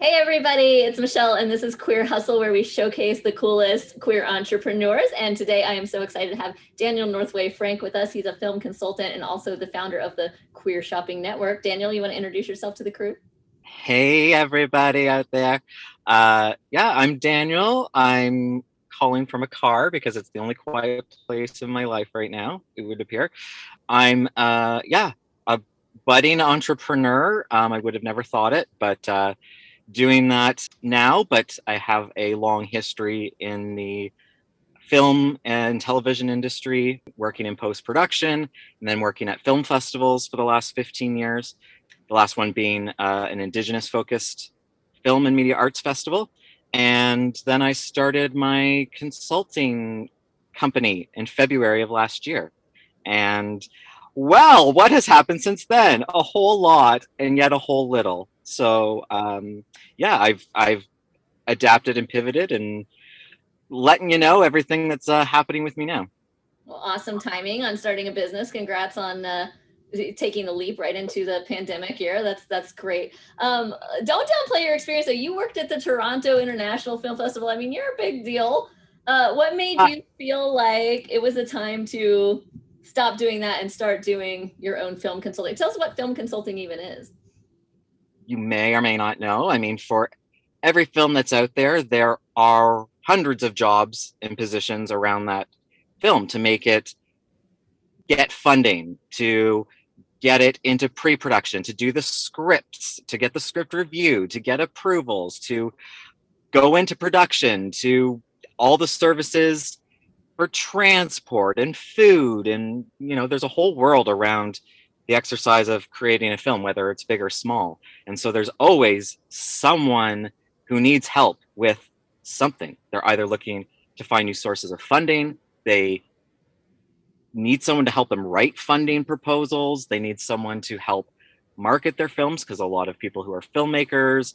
Hey everybody, it's Michelle and this is Queer Hustle, where we showcase the coolest queer entrepreneurs. And today I am so excited to have Daniel Northway Frank with us. He's a film consultant and also the founder of the Queer Shopping Network. Daniel, you want to introduce yourself to the crew? Hey, everybody out there. I'm Daniel. I'm calling from a car because it's the only quiet place in my life right now, it would appear. I'm a budding entrepreneur. I would have never thought it, but doing that now. But I have a long history in the film and television industry, working in post production, and then working at film festivals for the last 15 years. The last one being an Indigenous focused film and media arts festival. And then I started my consulting company in February of last year. And well, what has happened since then? A whole lot, and yet a whole little. I've adapted and pivoted and letting you know everything that's happening with me now. Well, awesome timing on starting a business. Congrats on taking the leap right into the pandemic year. That's great. Don't downplay your experience. So you worked at the Toronto International Film Festival. I mean, you're a big deal. What made Uh, you feel like it was a time to stop doing that and start doing your own film consulting? Tell us what film consulting even is. you may or may not know. I mean, for every film that's out there, there are hundreds of jobs and positions around that film to make it get funding, to get it into pre-production, to do the scripts, to get the script reviewed, to get approvals, to go into production, to all the services for transport and food. And, there's a whole world around the exercise of creating a film, whether it's big or small. And so there's always someone who needs help with something. They're either looking to find new sources of funding, they need someone to help them write funding proposals, they need someone to help market their films, because a lot of people who are filmmakers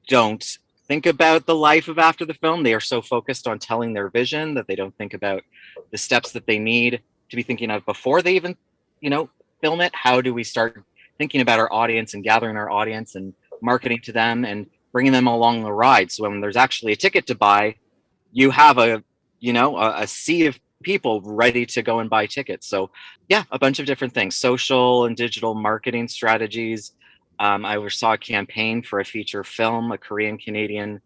don't think about the life of after the film. They are so focused on telling their vision that they don't think about the steps that they need to be thinking of before they even, film it. How do we start thinking about our audience and gathering our audience and marketing to them and bringing them along the ride? So when there's actually a ticket to buy, you have a sea of people ready to go and buy tickets. So yeah, a bunch of different things, social and digital marketing strategies. I saw a campaign for a feature film, a Korean Canadian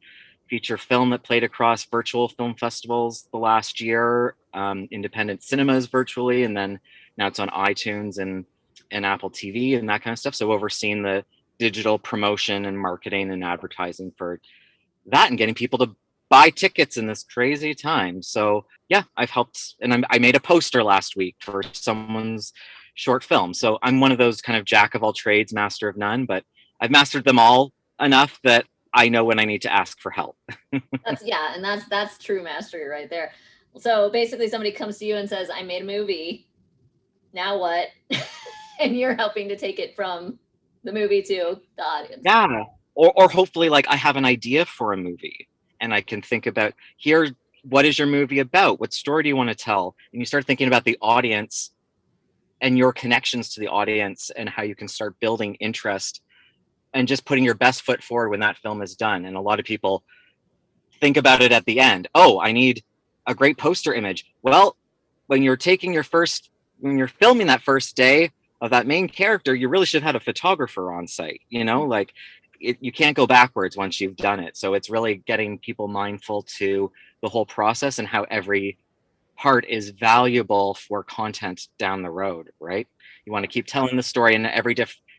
feature film that played across virtual film festivals the last year, independent cinemas virtually, and then now it's on iTunes and Apple TV and that kind of stuff. So overseeing the digital promotion and marketing and advertising for that and getting people to buy tickets in this crazy time. So yeah, I've helped, and I made a poster last week for someone's short film. So I'm one of those kind of jack of all trades, master of none, but I've mastered them all enough that I know when I need to ask for help. And that's true mastery right there. So basically somebody comes to you and says, I made a movie. Now what? And you're helping to take it from the movie to the audience. Yeah. Or hopefully, like, I have an idea for a movie and I can think about, here, what is your movie about? What story do you want to tell? And you start thinking about the audience and your connections to the audience and how you can start building interest and just putting your best foot forward when that film is done. And a lot of people think about it at the end. Oh, I need a great poster image. Well, when you're taking when you're filming that first day of that main character, you really should have had a photographer on site, like you can't go backwards once you've done it. So it's really getting people mindful to the whole process and how every part is valuable for content down the road, right? You want to keep telling the story in every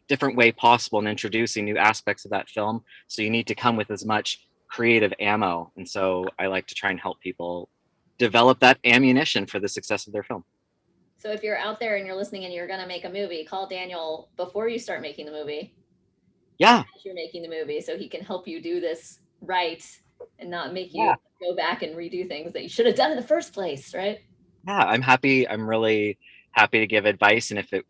different way possible and introducing new aspects of that film. So you need to come with as much creative ammo. And so I like to try and help people develop that ammunition for the success of their film. So if you're out there and you're listening and you're going to make a movie, call Daniel before you start making the movie and Yeah. as you're making the movie so he can help you do this right and not make you Yeah. go back and redo things that you should have done in the first place, right? Yeah. I'm happy. I'm really happy to give advice. And if it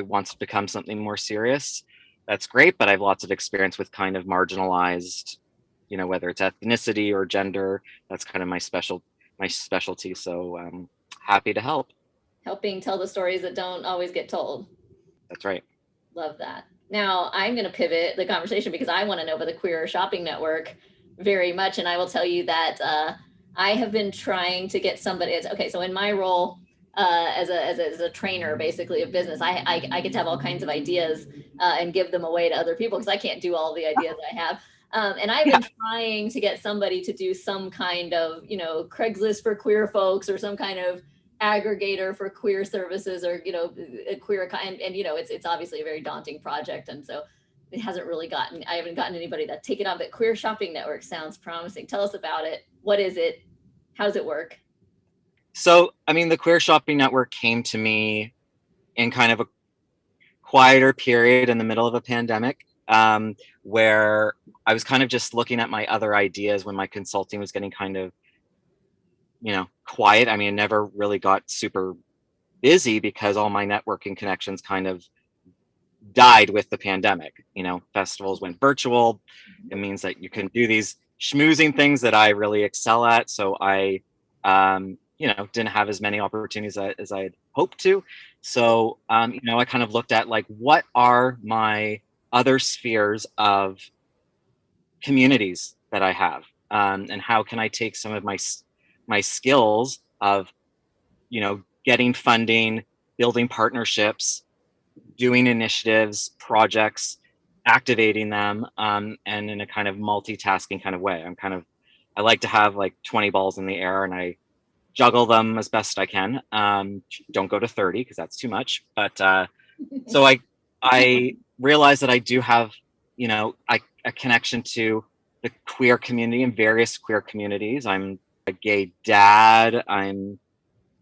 wants to become something more serious, that's great. But I have lots of experience with kind of marginalized, whether it's ethnicity or gender. That's kind of my specialty. So happy to help. Helping tell the stories that don't always get told. That's right. Love that. Now I'm going to pivot the conversation because I want to know about the Queer Shopping Network very much. And I will tell you that I have been trying to get somebody. Okay, so in my role as a trainer, basically of business, I get to have all kinds of ideas and give them away to other people because I can't do all the ideas I have. And I've been trying to get somebody to do some kind of, you know, Craigslist for queer folks or some kind of aggregator for queer services, or, you know, a queer kind. And you know, it's obviously a very daunting project, and so it hasn't really gotten, I haven't gotten anybody to take it on. But Queer Shopping Network sounds promising. Tell us about it. What is it? How does it work? So, I mean, the Queer Shopping Network came to me in kind of a quieter period in the middle of a pandemic, where I was kind of just looking at my other ideas when my consulting was getting kind of, you know, quiet. I mean, I never really got super busy because all my networking connections kind of died with the pandemic. You know, festivals went virtual. It means that you can do these schmoozing things that I really excel at. So I, you know, didn't have as many opportunities as I had hoped to. So, you know, I kind of looked at like, what are my other spheres of communities that I have, and how can I take some of my skills of, you know, getting funding, building partnerships, doing initiatives, projects, activating them, and in a kind of multitasking kind of way. I like to have like 20 balls in the air and I juggle them as best I can. Don't go to 30 because that's too much. But so I realize that I do have, you know, a connection to the queer community and various queer communities. I'm a gay dad. I'm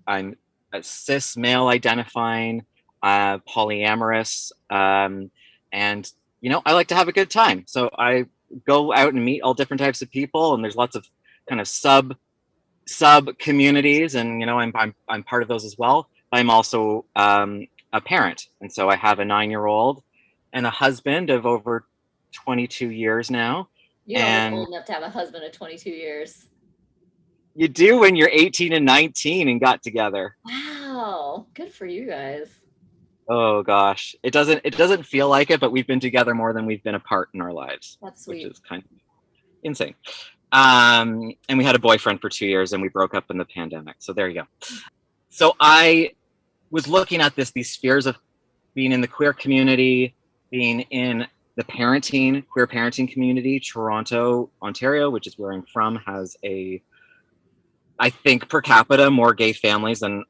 a cis male identifying, polyamorous, and you know, I like to have a good time. So I go out and meet all different types of people, and there's lots of kind of sub communities, and you know, I'm part of those as well. I'm also a parent, and so I have a 9-year-old and a husband of over 22 years now. You don't look And old enough to have a husband of 22 years. you do when you're 18 and 19 and got together. Wow, good for you guys. Oh gosh, it doesn't feel like it, but we've been together more than we've been apart in our lives, That's which sweet. is kind of insane. And we had a boyfriend for 2 years, and we broke up in the pandemic. So there you go. So I was looking at these spheres of being in the queer community, being in the queer parenting community. Toronto, Ontario, which is where I'm from, has I think per capita more gay families than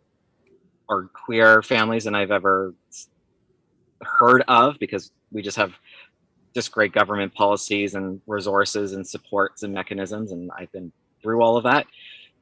or queer families than I've ever heard of, because we just have just great government policies and resources and supports and mechanisms, and I've been through all of that.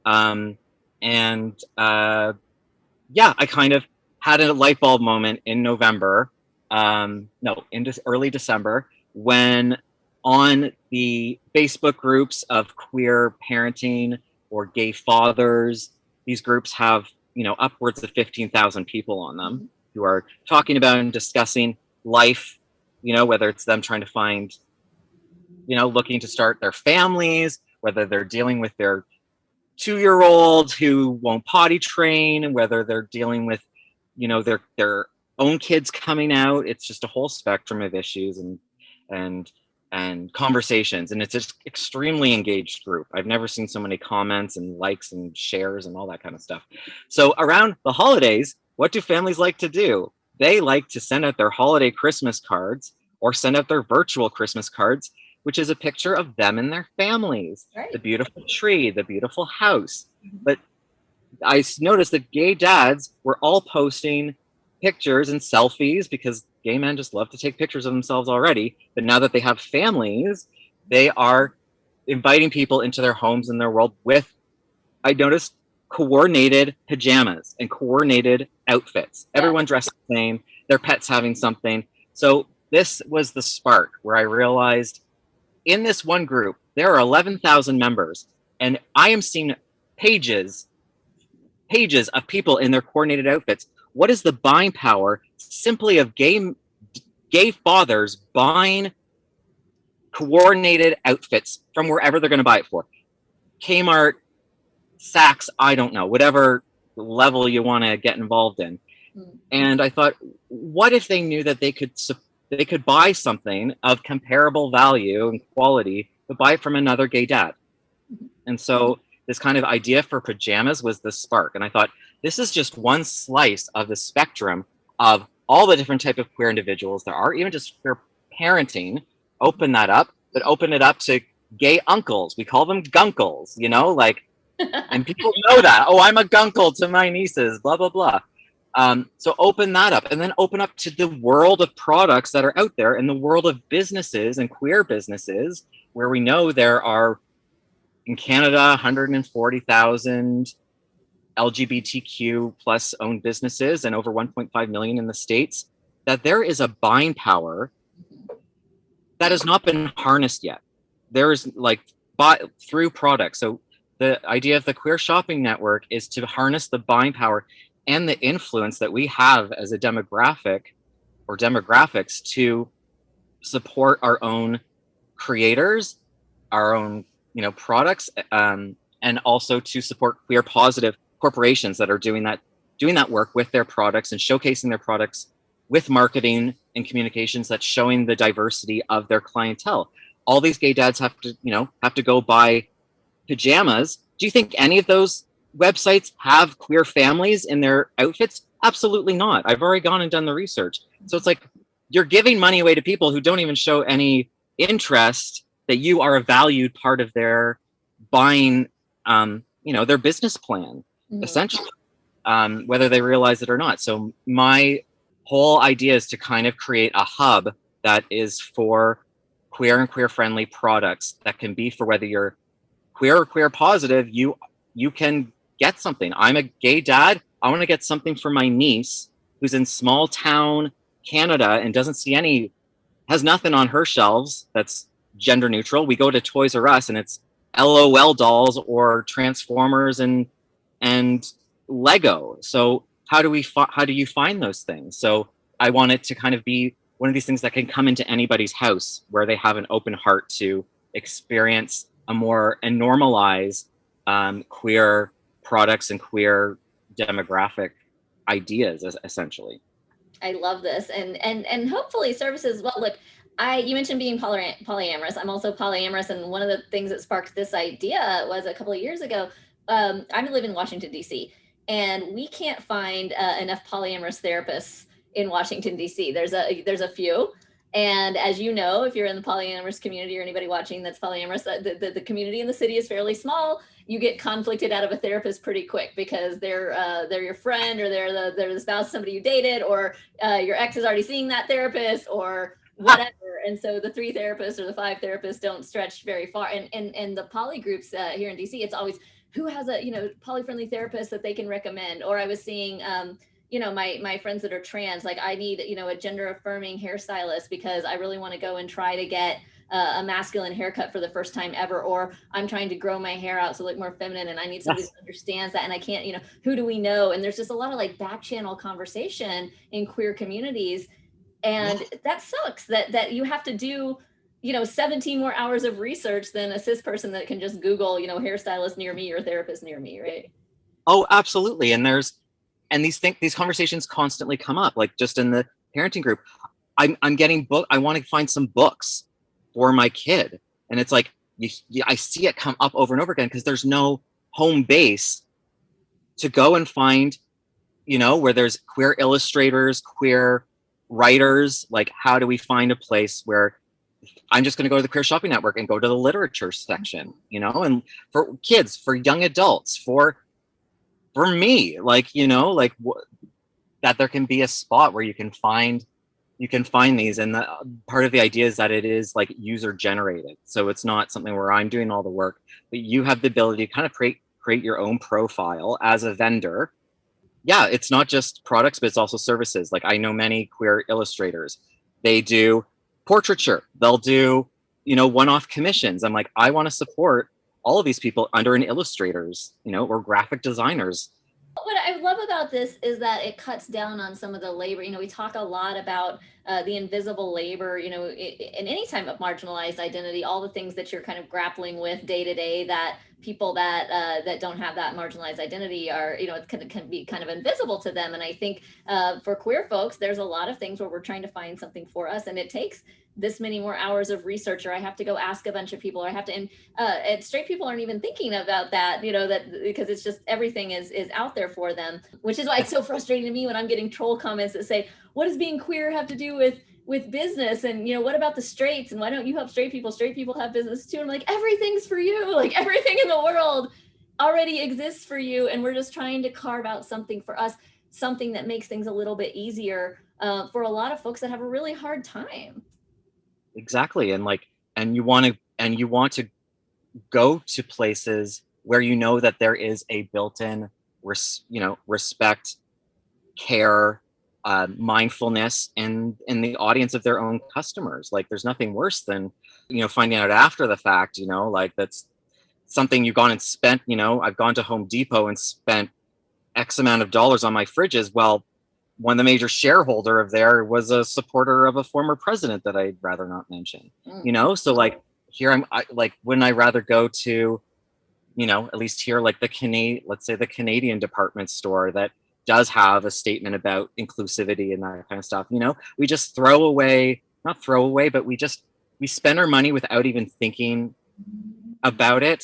And yeah, I kind of had a light bulb moment in November, no, in early December, when on the Facebook groups of queer parenting or gay fathers, these groups have, you know, upwards of 15,000 people on them who are talking about and discussing life, you know, whether it's them trying to find, you know, looking to start their families, whether they're dealing with their 2-year-old who won't potty train, and whether they're dealing with, you know, their own kids coming out. It's just a whole spectrum of issues and and conversations, and it's just extremely engaged group. I've never seen so many comments and likes and shares and all that kind of stuff. So around the holidays, what do families like to do? They like to send out their holiday Christmas cards or send out their virtual Christmas cards, which is a picture of them and their families, the Right. beautiful tree, the beautiful house. But I noticed that gay dads were all posting pictures and selfies, because gay men just love to take pictures of themselves already. But now that they have families, they are inviting people into their homes and their world with, I noticed, coordinated pajamas and coordinated outfits. Yeah. Everyone dressed the same, their pets having something. So this was the spark where I realized, in this one group, there are 11,000 members, and I am seeing pages of people in their coordinated outfits. What is the buying power simply of gay fathers buying coordinated outfits from wherever they're going to buy it for? Kmart, Saks, I don't know, whatever level you want to get involved in. Mm. And I thought, what if they knew that they could buy something of comparable value and quality, but buy it from another gay dad. And so this kind of idea for pajamas was the spark. And I thought, this is just one slice of the spectrum of all the different type of queer individuals there are, even just queer parenting. Open that up, but open it up to gay uncles. We call them gunkles, you know, like, and people know that. Oh, I'm a gunkle to my nieces, blah, blah, blah. So open that up, and then open up to the world of products that are out there, in the world of businesses and queer businesses, where we know there are, in Canada, 140,000 LGBTQ plus owned businesses and over 1.5 million in the States, that there is a buying power that has not been harnessed yet. There is like through products. So the idea of the Queer Shopping Network is to harness the buying power and the influence that we have as a demographic or demographics to support our own creators, our own, you know, products, and also to support queer positive corporations that are doing that work with their products and showcasing their products with marketing and communications that's showing the diversity of their clientele. All these gay dads have to go buy pajamas. Do you think any of those websites have queer families in their outfits? Absolutely not. I've already gone and done the research. So it's like, you're giving money away to people who don't even show any interest that you are a valued part of their buying, their business plan, essentially, whether they realize it or not. So my whole idea is to kind of create a hub that is for queer and queer friendly products that can be for whether you're queer or queer positive, you can get something. I'm a gay dad. I want to get something for my niece who's in small town Canada and has nothing on her shelves that's gender neutral. We go to Toys R Us and it's LOL dolls or Transformers and Lego. So how do you find those things? So I want it to kind of be one of these things that can come into anybody's house where they have an open heart to experience and normalize queer products and queer demographic ideas, essentially. I love this, and hopefully services. Well, look, you mentioned being polyamorous. I'm also polyamorous, and one of the things that sparked this idea was a couple of years ago. I live in Washington D.C., and we can't find enough polyamorous therapists in Washington D.C. There's a few. And as you know, if you're in the polyamorous community or anybody watching that's polyamorous, the community in the city is fairly small. You get conflicted out of a therapist pretty quick because they're your friend, or they're the spouse of somebody you dated, or your ex is already seeing that therapist, or whatever. And so the 3 therapists or the 5 therapists don't stretch very far. And the poly groups here in DC, it's always who has a poly-friendly therapist that they can recommend. Or I was seeing my friends that are trans, like, I need, a gender affirming hairstylist because I really want to go and try to get a masculine haircut for the first time ever, or I'm trying to grow my hair out to look more feminine and I need somebody that understands that, and I can't, who do we know? And there's just a lot of like back channel conversation in queer communities. And that sucks that you have to do 17 more hours of research than a cis person that can just Google, hairstylist near me or therapist near me, right? Oh, absolutely. And these conversations constantly come up, like just in the parenting group. I'm getting I want to find some books for my kid, and it's like I see it come up over and over again because there's no home base to go and find, where there's queer illustrators, queer writers. Like, how do we find a place where I'm just going to go to the Queer Shopping Network and go to the literature section, and for kids, for young adults, for me, that there can be a spot where you can find these. And part of the idea is that it is like user generated. So it's not something where I'm doing all the work, but you have the ability to kind of create your own profile as a vendor. Yeah, it's not just products, but it's also services. Like, I know many queer illustrators. They do portraiture. They'll do, one-off commissions. I'm like, I want to support all of these people under an illustrators, or graphic designers. What I love about this is that it cuts down on some of the labor. We talk a lot about the invisible labor, you know, in any type of marginalized identity, all the things that you're kind of grappling with day to day that people that don't have that marginalized identity are, you know, it can be kind of invisible to them. And I think for queer folks, there's a lot of things where we're trying to find something for us, and it takes this many more hours of research, or I have to go ask a bunch of people, or I have to, and straight people aren't even thinking about that, you know, that because it's just everything is out there for them, which is why it's so frustrating to me when I'm getting troll comments that say, what does being queer have to do with business? And, you know, what about the straights? And why don't you help straight people? Straight people have business too. And I'm like, everything's for you. Like everything in the world already exists for you. And we're just trying to carve out something for us, something that makes things a little bit easier for a lot of folks that have a really hard time. Exactly. And like, and you want to go to places where you know that there is a built-in respect, care, mindfulness in the audience of their own customers. Like there's nothing worse than, you know, finding out after the fact, you know, like that's something you've gone and spent, you know, I've gone to Home Depot and spent X amount of dollars on my fridges. Well, one of the major shareholder of there was a supporter of a former president that I'd rather not mention, you know? So like here like, wouldn't I rather go to, you know, at least here, like let's say the Canadian department store that does have a statement about inclusivity and that kind of stuff. You know, we just not throw away, but we spend our money without even thinking about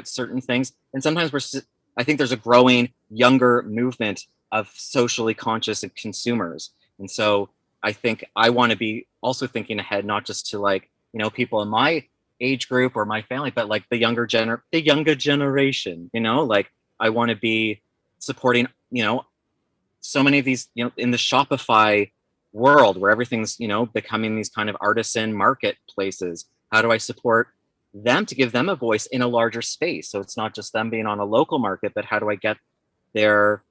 certain things. And sometimes I think there's a growing younger movement of socially conscious consumers. And so I think I want to be also thinking ahead, not just to like, you know, people in my age group or my family, but like the younger generation, you know, like I want to be supporting, you know, so many of these, you know, in the Shopify world where everything's, you know, becoming these kind of artisan marketplaces. How do I support them to give them a voice in a larger space? So it's not just them being on a local market, but how do I get their,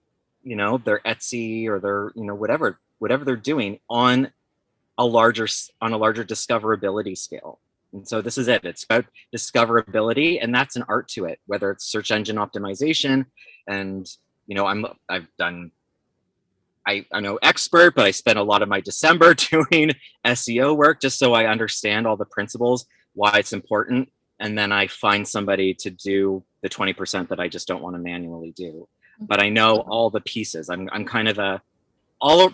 you know, their Etsy or their, you know, whatever they're doing on a larger discoverability scale. And so this is it. It's about discoverability, and that's an art to it, whether it's search engine optimization. And, you know, I'm no expert, but I spent a lot of my December doing SEO work just so I understand all the principles, why it's important. And then I find somebody to do the 20% that I just don't want to manually do. But I know all the pieces. I'm kind of a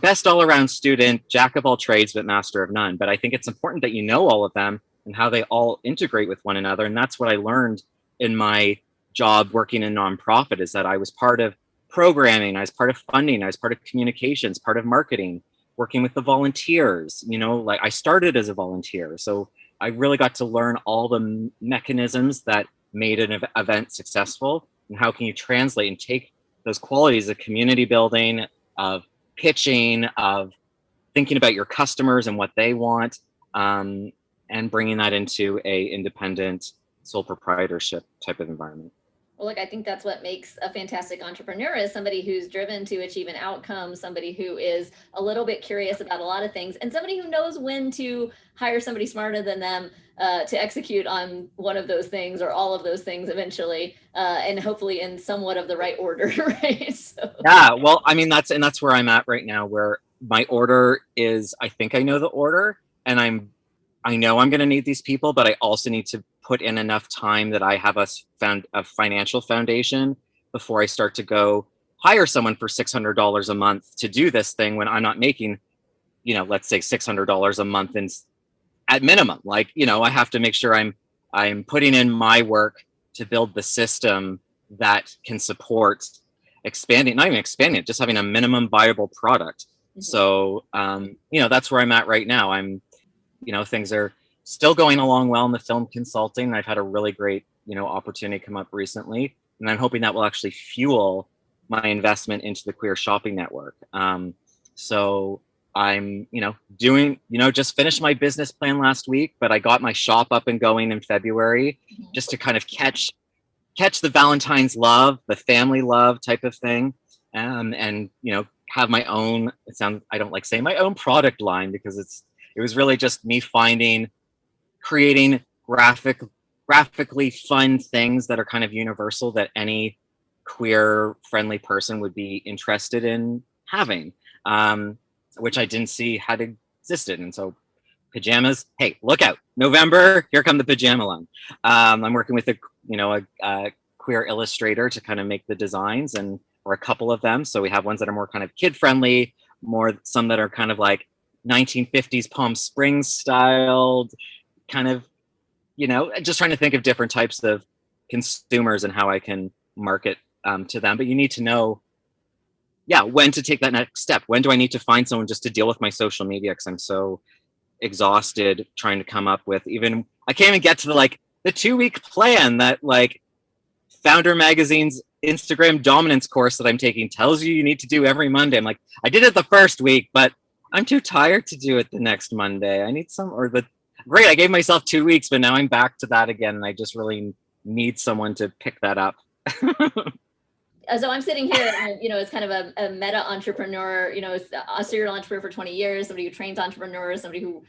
best all around student, jack of all trades, but master of none. But I think it's important that you know all of them and how they all integrate with one another. And that's what I learned in my job working in nonprofit, is that I was part of programming, I was part of funding, I was part of communications, part of marketing, working with the volunteers. You know, like I started as a volunteer. So I really got to learn all the mechanisms that made an event successful, and how can you translate and take those qualities of community building, of pitching, of thinking about your customers and what they want, and bringing that into a independent sole proprietorship type of environment. Well, look, I think that's what makes a fantastic entrepreneur, is somebody who's driven to achieve an outcome, somebody who is a little bit curious about a lot of things, and somebody who knows when to hire somebody smarter than them to execute on one of those things or all of those things eventually, and hopefully in somewhat of the right order, right? So. Yeah, well, I mean, that's where I'm at right now, where my order is, I think I know the order, and I know I'm going to need these people, but I also need to put in enough time that I have a financial foundation before I start to go hire someone for $600 a month to do this thing when I'm not making, you know, let's say $600 a month at minimum. Like, you know, I have to make sure I'm putting in my work to build the system that can support expanding, not even expanding it, just having a minimum viable product. Mm-hmm. So, you know, that's where I'm at right now. You know, things are still going along well in the film consulting. I've had a really great, you know, opportunity come up recently, and I'm hoping that will actually fuel my investment into the Queer Shopping Network. So I'm, you know, just finished my business plan last week, but I got my shop up and going in February, just to kind of catch the Valentine's love, the family love type of thing, and, you know, have my own. I don't like saying my own product line, because it was really just me creating graphically fun things that are kind of universal, that any queer friendly person would be interested in having, which I didn't see had existed. And so pajamas, hey, look out, November, here come the pajama line. I'm working with a queer illustrator to kind of make the designs, and or a couple of them. So we have ones that are more kind of kid friendly, more some that are kind of like 1950s Palm Springs styled, kind of, just trying to think of different types of consumers and how I can market to them. But you need to know, when to take that next step. When do I need to find someone just to deal with my social media? Because I'm so exhausted trying to come up with, even I can't even get to the 2-week plan that Founder Magazine's Instagram dominance course that I'm taking tells you need to do every Monday. I'm like, I did it the first week, but I'm too tired to do it the next Monday. I need great, I gave myself 2 weeks, but now I'm back to that again, and I just really need someone to pick that up. So I'm sitting here, and, as kind of a meta entrepreneur, a serial entrepreneur for 20 years, somebody who trains entrepreneurs, somebody who,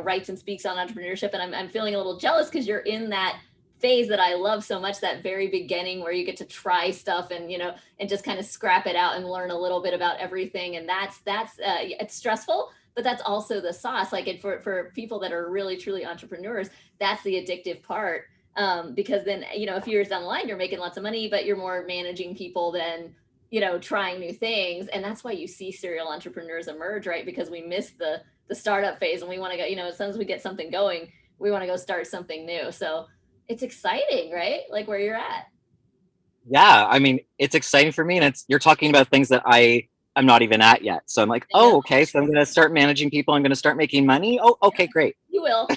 writes and speaks on entrepreneurship. And I'm feeling a little jealous because you're in that phase that I love so much, that very beginning where you get to try stuff and, and just kind of scrap it out and learn a little bit about everything. And that's it's stressful, but that's also the sauce. For people that are really, truly entrepreneurs, that's the addictive part. Because then, a few years down the line, you're making lots of money, but you're more managing people than, trying new things. And that's why you see serial entrepreneurs emerge, right? Because we miss the startup phase, and we want to go, as soon as we get something going, we want to go start something new. So it's exciting, right? Like where you're at. Yeah, I mean, it's exciting for me, and you're talking about things that I'm not even at yet. So I'm like, oh, okay, so I'm going to start managing people. I'm going to start making money. Oh, okay, great. You will.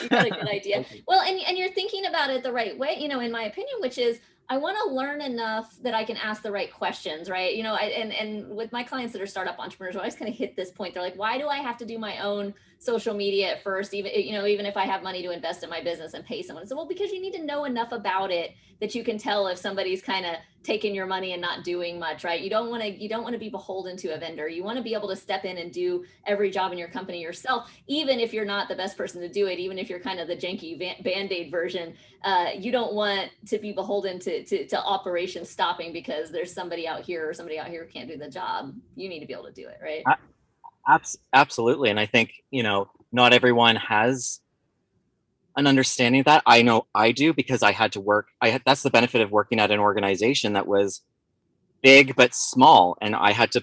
You got a good idea. Well, and you're thinking about it the right way, in my opinion, which is I want to learn enough that I can ask the right questions, right? And with my clients that are startup entrepreneurs, I always kind of hit this point. They're like, why do I have to do my own social media at first, even if I have money to invest in my business and pay someone? So, well, because you need to know enough about it that you can tell if somebody's kind of taking your money and not doing much, right? You don't want to be beholden to a vendor. You want to be able to step in and do every job in your company yourself, even if you're not the best person to do it, even if you're kind of the janky Band-Aid version. You don't want to be beholden to operations stopping because there's somebody out here who can't do the job. You need to be able to do it, right? Absolutely. And I think, not everyone has an understanding of that. I know I do, because I had to work. That's the benefit of working at an organization that was big but small. And I've had to,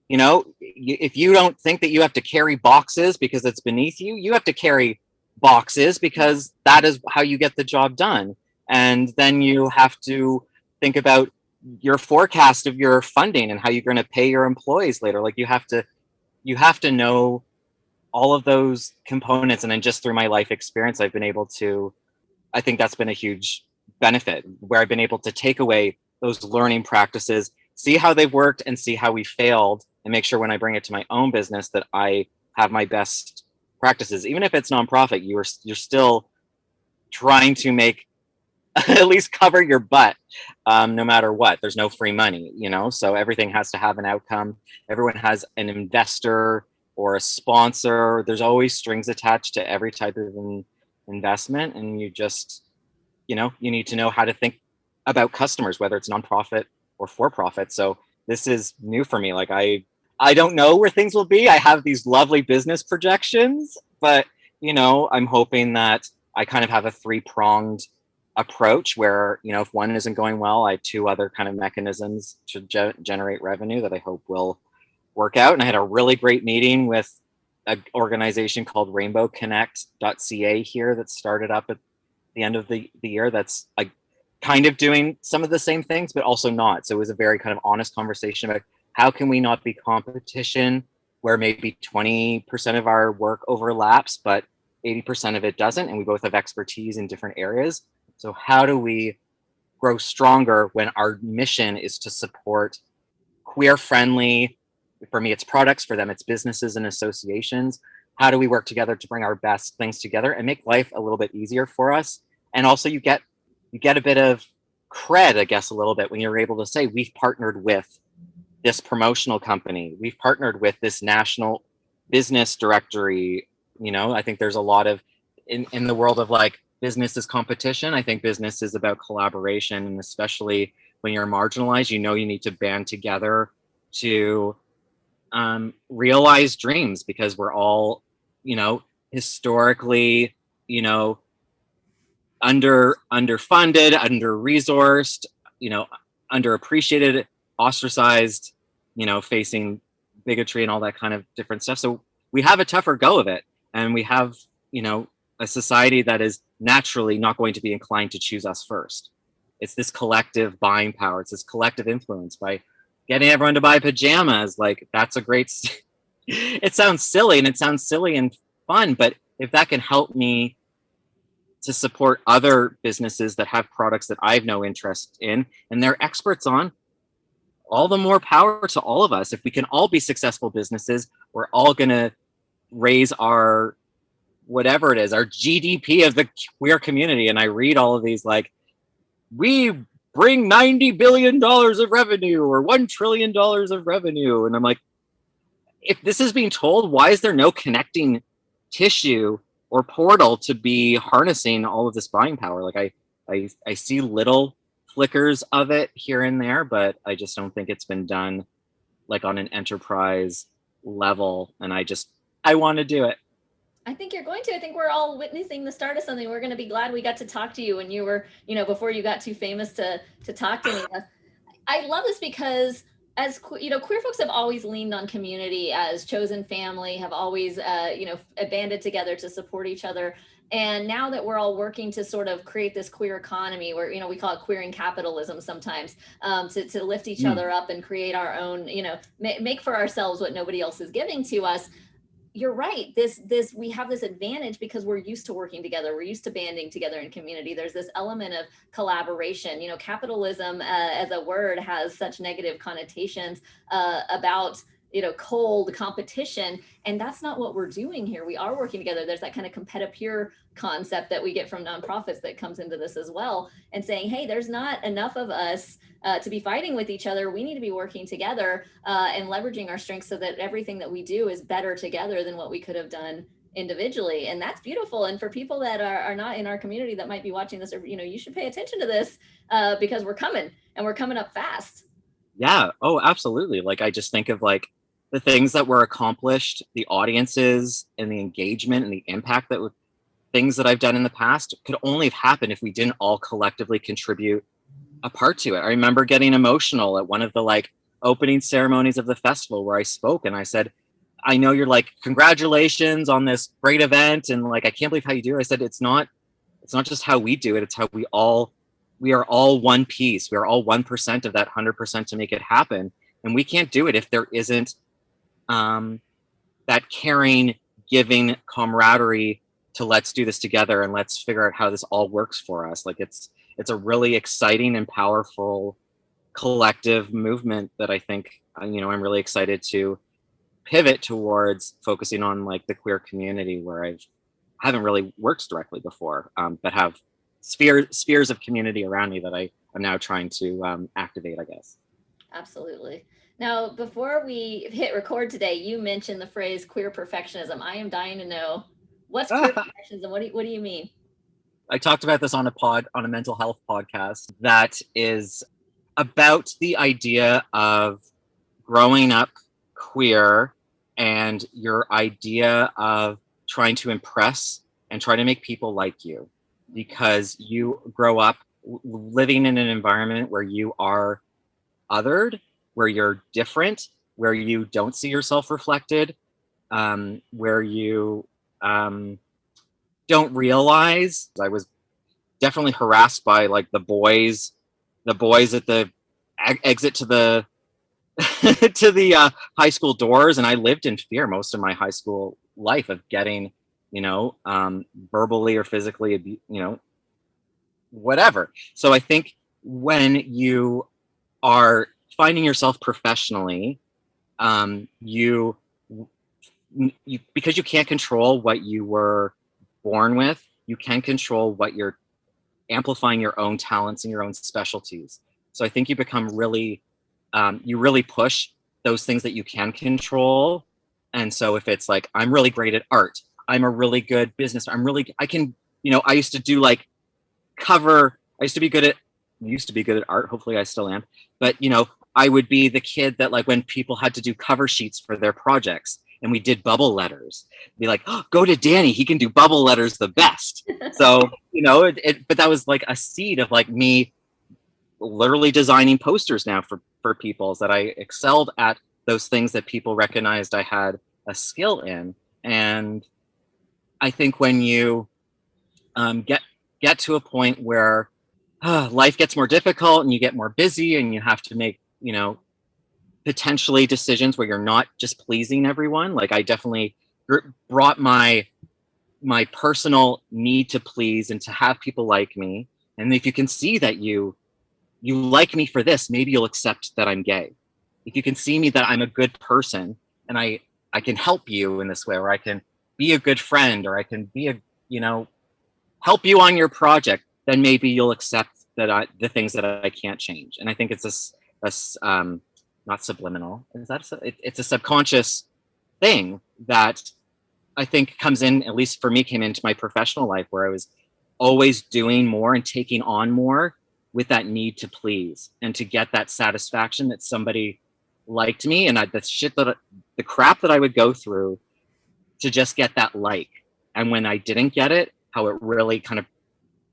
if you don't think that you have to carry boxes because it's beneath you, you have to carry boxes because that is how you get the job done. And then you have to think about your forecast of your funding and how you're going to pay your employees later. Like you have to know all of those components. And then just through my life experience, I've been able to, I think that's been a huge benefit, where I've been able to take away those learning practices, see how they've worked and see how we failed, and make sure when I bring it to my own business that I have my best practices. Even if it's nonprofit, you're still trying to make at least cover your butt, no matter what. There's no free money, so everything has to have an outcome. Everyone has an investor or a sponsor. There's always strings attached to every type of investment, and you just, you need to know how to think about customers, whether it's nonprofit or for profit. So this is new for me. Like I don't know where things will be. I have these lovely business projections, but I'm hoping that I kind of have a three-pronged approach where, if one isn't going well, I have two other kind of mechanisms to generate revenue that I hope will work out. And I had a really great meeting with an organization called rainbowconnect.ca here that started up at the end of the year, that's like kind of doing some of the same things, but also not. So it was a very kind of honest conversation about how can we not be competition where maybe 20% of our work overlaps, but 80% of it doesn't. And we both have expertise in different areas. So how do we grow stronger when our mission is to support queer-friendly, for me, it's products, for them, it's businesses and associations. How do we work together to bring our best things together and make life a little bit easier for us? And also you get a bit of cred, I guess, a little bit when you're able to say, we've partnered with this promotional company. We've partnered with this national business directory. I think there's a lot of, in the world of like business is competition, I think business is about collaboration. And especially when you're marginalized, you need to band together to realize dreams, because we're all, historically, underfunded, under-resourced, underappreciated, ostracized, facing bigotry and all that kind of different stuff. So we have a tougher go of it, and we have, a society that is naturally not going to be inclined to choose us first. It's this collective buying power. It's this collective influence by getting everyone to buy pajamas. Like, that's a great, it sounds silly, and it sounds silly and fun, but if that can help me to support other businesses that have products that I have no interest in and they're experts on, all the more power to all of us. If we can all be successful businesses, we're all going to raise our, whatever it is, our GDP of the queer community. And I read all of these, like, we bring $90 billion of revenue or $1 trillion of revenue. And I'm like, if this is being told, why is there no connecting tissue or portal to be harnessing all of this buying power? Like, I see little flickers of it here and there, but I just don't think it's been done like on an enterprise level. And I want to do it. I think you're going to. I think we're all witnessing the start of something. We're going to be glad we got to talk to you when you were, before you got too famous to talk to any of us. I love this because, as queer folks have always leaned on community as chosen family, have always, banded together to support each other. And now that we're all working to sort of create this queer economy where, we call it queering capitalism sometimes, to lift each other up and create our own, make for ourselves what nobody else is giving to us. You're right. We have this advantage because we're used to working together. We're used to banding together in community. There's this element of collaboration. Capitalism as a word has such negative connotations about, cold competition. And that's not what we're doing here. We are working together. There's that kind of competitive concept that we get from nonprofits that comes into this as well, and saying, hey, there's not enough of us to be fighting with each other. We need to be working together and leveraging our strengths so that everything that we do is better together than what we could have done individually. And that's beautiful. And for people that are not in our community that might be watching this, you should pay attention to this because we're coming up fast. Yeah. Oh, absolutely. Like, I just think of like the things that were accomplished, the audiences and the engagement and the impact that things that I've done in the past could only have happened if we didn't all collectively contribute a part to it. I remember getting emotional at one of the like opening ceremonies of the festival where I spoke and I said, I know you're like, congratulations on this great event. And like, I can't believe how you do it. I said, it's not just how we do it. It's how we are all one piece. We are all 1% of that 100% to make it happen. And we can't do it if there isn't that caring, giving camaraderie to let's do this together and let's figure out how this all works for us. Like, it's a really exciting and powerful collective movement that I think, I'm really excited to pivot towards focusing on, like, the queer community where I haven't really worked directly before, but have spheres of community around me that I'm now trying to activate, I guess. Absolutely. Now, before we hit record today, you mentioned the phrase queer perfectionism. I am dying to know, what's queer perfectionism? What do you mean? I talked about this on a mental health podcast that is about the idea of growing up queer and your idea of trying to impress and try to make people like you, because you grow up living in an environment where you are othered, where you're different, where you don't see yourself reflected, where you don't realize. I was definitely harassed by like the boys at the exit to the to the high school doors, and I lived in fear most of my high school life of getting, verbally or physically, whatever. So I think when you are finding yourself professionally, you because you can't control what you were born with, you can control what you're amplifying, your own talents and your own specialties. So I think you become really, you really push those things that you can control. And so if it's like, I'm really great at art, I'm a really good business, I can, I used to do like I used to be good at art. Hopefully I still am. But, I would be the kid that, like, when people had to do cover sheets for their projects and we did bubble letters, be like, oh, go to Danny, he can do bubble letters the best. So, but that was like a seed of like me literally designing posters now for people, that I excelled at those things that people recognized I had a skill in. And I think when you get to a point where life gets more difficult and you get more busy and you have to make, potentially decisions where you're not just pleasing everyone. Like, I definitely brought my personal need to please and to have people like me. And if you can see that you like me for this, maybe you'll accept that I'm gay. If you can see me that I'm a good person and I can help you in this way, or I can be a good friend, or I can be help you on your project, then maybe you'll accept that the things that I can't change. And I think it's this not subliminal. It's a subconscious thing that I think comes in, at least for me, came into my professional life, where I was always doing more and taking on more with that need to please and to get that satisfaction that somebody liked me, and the crap that I would go through to just get that like. And when I didn't get it, how it really kind of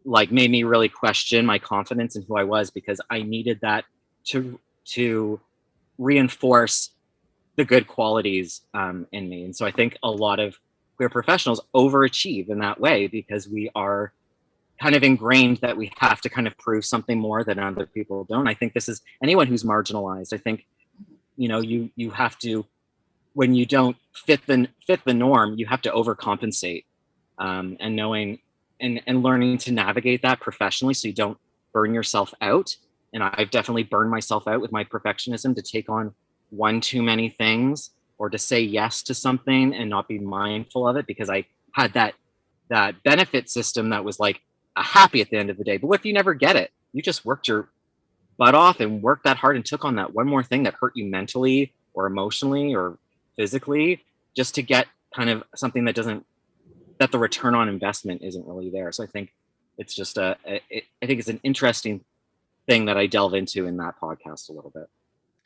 like made me really question my confidence in who I was, because I needed that to reinforce the good qualities in me. And so I think a lot of queer professionals overachieve in that way, because we are kind of ingrained that we have to kind of prove something more than other people don't. I think this is anyone who's marginalized. I think, you have to, when you don't fit the norm, you have to overcompensate, and knowing and learning to navigate that professionally so you don't burn yourself out. And I've definitely burned myself out with my perfectionism, to take on one too many things, or to say yes to something and not be mindful of it, because I had that benefit system that was like a happy at the end of the day. But what if you never get it? You just worked your butt off and worked that hard and took on that one more thing that hurt you mentally or emotionally or physically, just to get kind of something that the return on investment isn't really there. So I think it's just I think it's an interesting thing that I delve into in that podcast a little bit.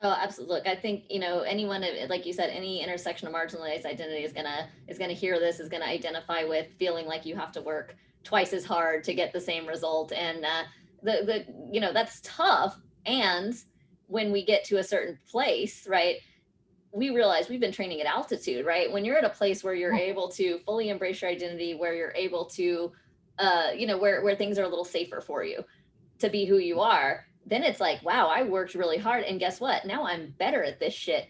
Oh, absolutely. Look, I think, anyone, like you said, any intersection of marginalized identity is gonna hear this, is gonna identify with feeling like you have to work twice as hard to get the same result. And that's tough. And when we get to a certain place, right, we realize we've been training at altitude, right? When you're at a place where you're able to fully embrace your identity, where you're able to, where things are a little safer for you to be who you are, then it's like, wow, I worked really hard. And guess what? Now I'm better at this shit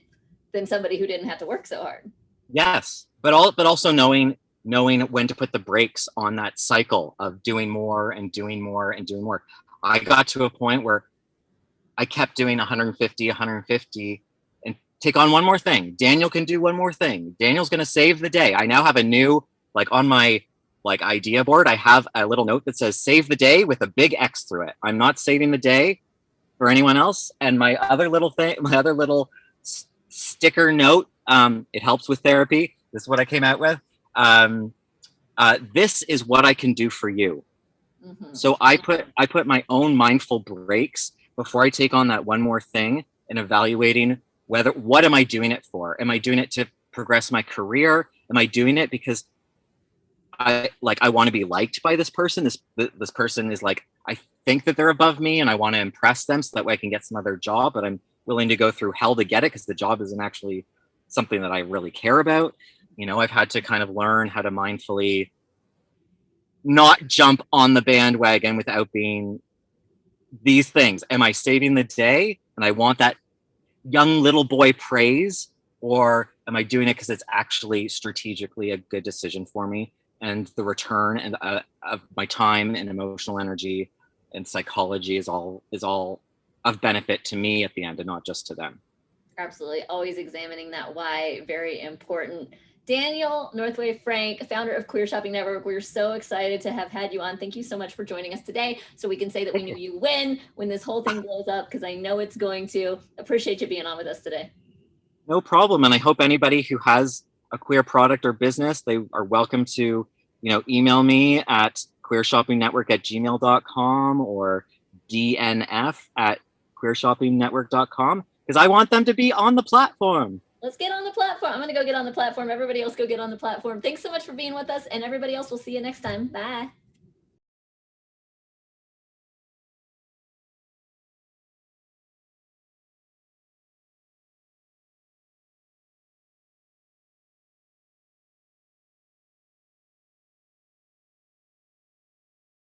than somebody who didn't have to work so hard. Yes. But also knowing when to put the brakes on that cycle of doing more and doing more and doing more. I got to a point where I kept doing 150 and take on one more thing. Daniel can do one more thing. Daniel's going to save the day. I now have a new, like, on my idea board, I have a little note that says save the day with a big X through it. I'm not saving the day for anyone else. And my other little sticker note, it helps with therapy. This is what I came out with. This is what I can do for you. Mm-hmm. So I put my own mindful breaks before I take on that one more thing, and evaluating what am I doing it for? Am I doing it to progress my career? Am I doing it because I want to be liked by this person? This person is like, I think that they're above me and I want to impress them so that way I can get some other job, but I'm willing to go through hell to get it because the job isn't actually something that I really care about. I've had to kind of learn how to mindfully not jump on the bandwagon without being these things. Am I saving the day and I want that young little boy praise, or am I doing it because it's actually strategically a good decision for me, and the return and of my time and emotional energy and psychology is all of benefit to me at the end and not just to them. Absolutely. Always examining that why, very important. Daniel Northway Frank, founder of Queer Shopping Network, we're so excited to have had you on. Thank you so much for joining us today, so we can say that we knew you win when this whole thing blows up, because I know it's going to. Appreciate you being on with us today. No problem. And I hope anybody who has a queer product or business, they are welcome to, email me at queershoppingnetwork@gmail.com or dnf@queershoppingnetwork.com. because I want them to be on the platform. Let's get on the platform. I'm going to go get on the platform. Everybody else go get on the platform. Thanks so much for being with us. And everybody else, we'll see you next time. Bye.